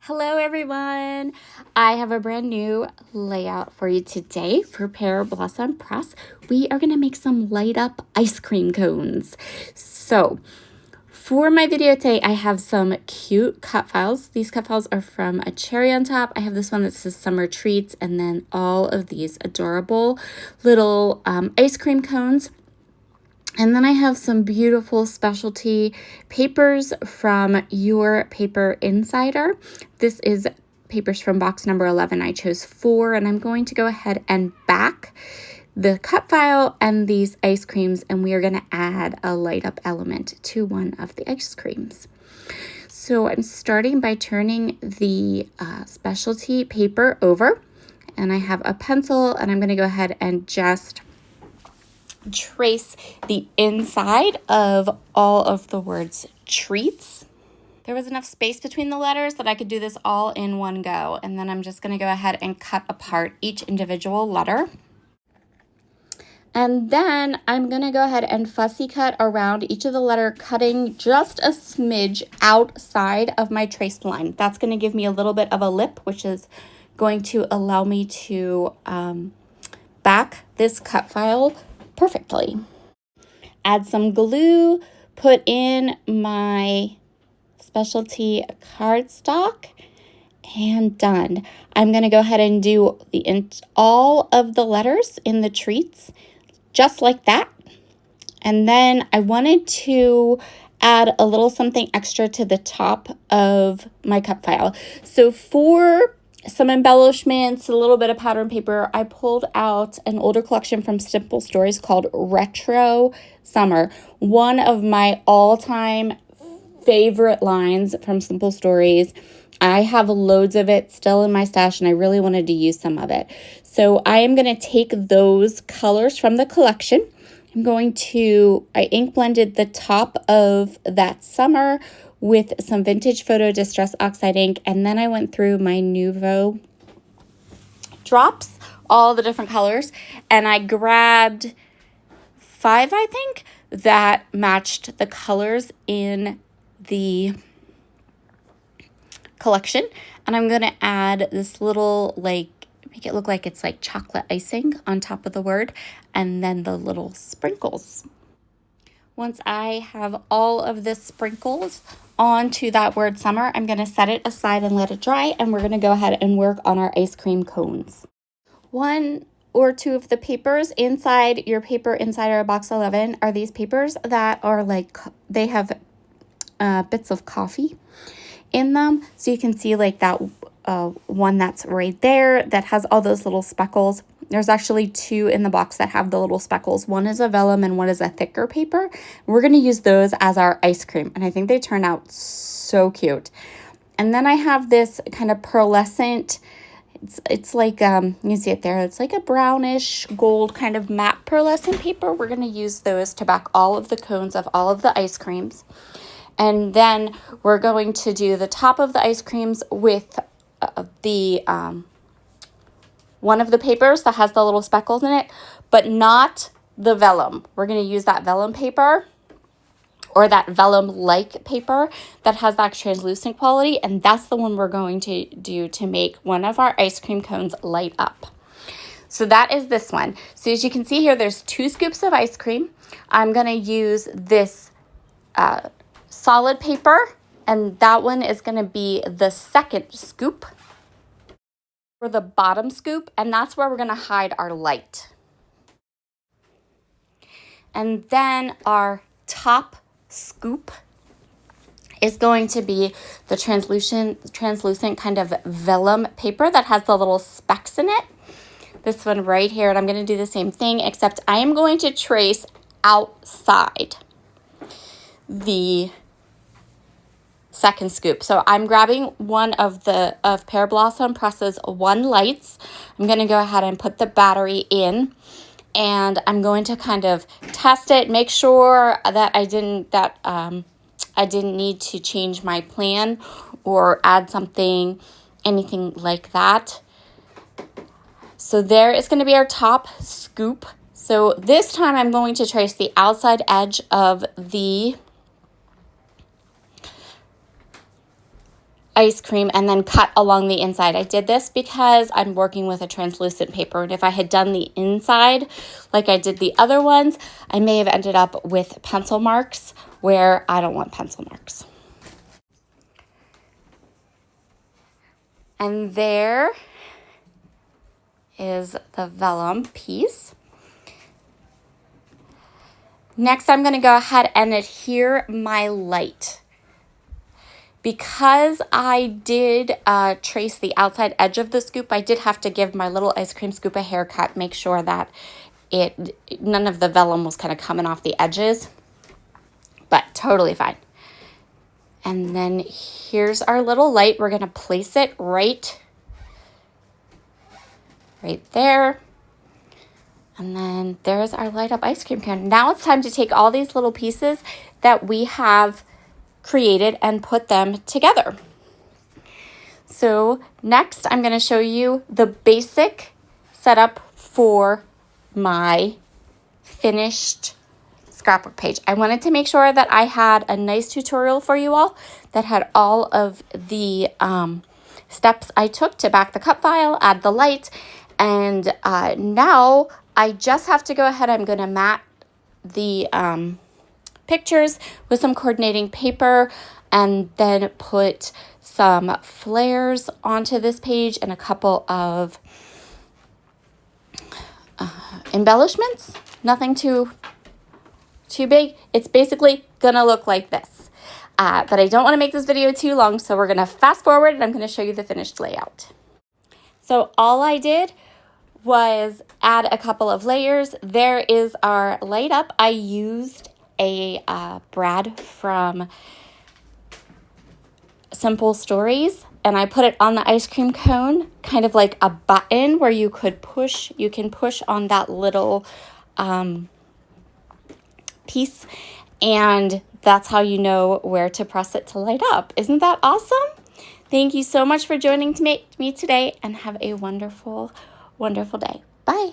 Hello everyone! I have a brand new layout for you today for Pear Blossom Press. We are going to make some light up ice cream cones. So for my video today, I have some cute cut files. These cut files are from A Cherry on Top. I have this one that says Summer Treats, and then all of these adorable little ice cream cones. And then I have some beautiful specialty papers from Your Paper Insider. This is papers from box number 11. I chose 4, and I'm going to go ahead and back the cut file and these ice creams, and we are going to add a light up element to one of the ice creams. So I'm starting by turning the specialty paper over, and I have a pencil, and I'm going to go ahead and just trace the inside of all of the words treats. There was enough space between the letters that I could do this all in one go, and then I'm just going to go ahead and cut apart each individual letter. And then I'm going to go ahead and fussy cut around each of the letter, cutting just a smidge outside of my traced line. That's going to give me a little bit of a lip, which is going to allow me to back this cut file perfectly. Add some glue, put in my specialty cardstock, and done. I'm going to go ahead and do all of the letters in the treats just like that. And then I wanted to add a little something extra to the top of my cut file. So for some embellishments, a little bit of pattern paper, I pulled out an older collection from Simple Stories called Retro Summer. One of my all-time favorite lines from Simple Stories. I have loads of it still in my stash, and I really wanted to use some of it. So I am going to take those colors from the collection. I ink blended the top of that summer with some vintage photo distress oxide ink, and then I went through my Nuvo drops, all the different colors, and I grabbed 5, I think, that matched the colors in the collection. And I'm going to add this little, make it look like it's like chocolate icing on top of the word, and then the little sprinkles. Once I have all of the sprinkles onto that word summer, I'm going to set it aside and let it dry, and we're going to go ahead and work on our ice cream cones. 1 or 2 of the papers inside Your Paper Insider box 11 are these papers that are they have bits of coffee in them. So you can see like that one that's right there that has all those little speckles. There's actually 2 in the box that have the little speckles. One is a vellum and one is a thicker paper. We're going to use those as our ice cream, and I think they turn out so cute. And then I have this kind of pearlescent, it's like, you see it there, it's like a brownish gold kind of matte pearlescent paper. We're going to use those to back all of the cones of all of the ice creams. And then we're going to do the top of the ice creams with one of the papers that has the little speckles in it, but not the vellum. We're going to use that vellum paper, or that vellum-like paper that has that translucent quality, and that's the one we're going to do to make one of our ice cream cones light up. So that is this one. So as you can see here, there's 2 scoops of ice cream. I'm going to use this solid paper, and that one is going to be the second scoop, or the bottom scoop, and that's where we're going to hide our light. And then our top scoop is going to be the translucent kind of vellum paper that has the little specks in it. This one right here, and I'm going to do the same thing, except I am going to trace outside the second scoop. So I'm grabbing one of Pear Blossom Press's 1 lights. I'm going to go ahead and put the battery in, and I'm going to kind of test it, make sure that I didn't need to change my plan or add anything like that. So there is going to be our top scoop. So this time I'm going to trace the outside edge of the ice cream and then cut along the inside. I did this because I'm working with a translucent paper, and if I had done the inside like I did the other ones, I may have ended up with pencil marks where I don't want pencil marks. And there is the vellum piece. Next, I'm going to go ahead and adhere my light. Because I did trace the outside edge of the scoop, I did have to give my little ice cream scoop a haircut, make sure that none of the vellum was kind of coming off the edges, but totally fine. And then here's our little light. We're going to place it right there. And then there's our light up ice cream cone. Now it's time to take all these little pieces that we have created and put them together. So next I'm going to show you the basic setup for my finished scrapbook page. I wanted to make sure that I had a nice tutorial for you all that had all of the steps I took to back the cut file, add the light, and now I just have to go ahead. I'm going to mat the pictures with some coordinating paper and then put some flares onto this page and a couple of embellishments. Nothing too big. It's basically gonna look like this. But I don't want to make this video too long, so we're gonna fast forward and I'm gonna show you the finished layout. So all I did was add a couple of layers. There is our light up. I used a brad from Simple Stories, and I put it on the ice cream cone, kind of like a button where you can push on that little piece, and that's how you know where to press it to light up. Isn't that awesome? Thank you so much for joining me today, and have a wonderful, wonderful day. Bye.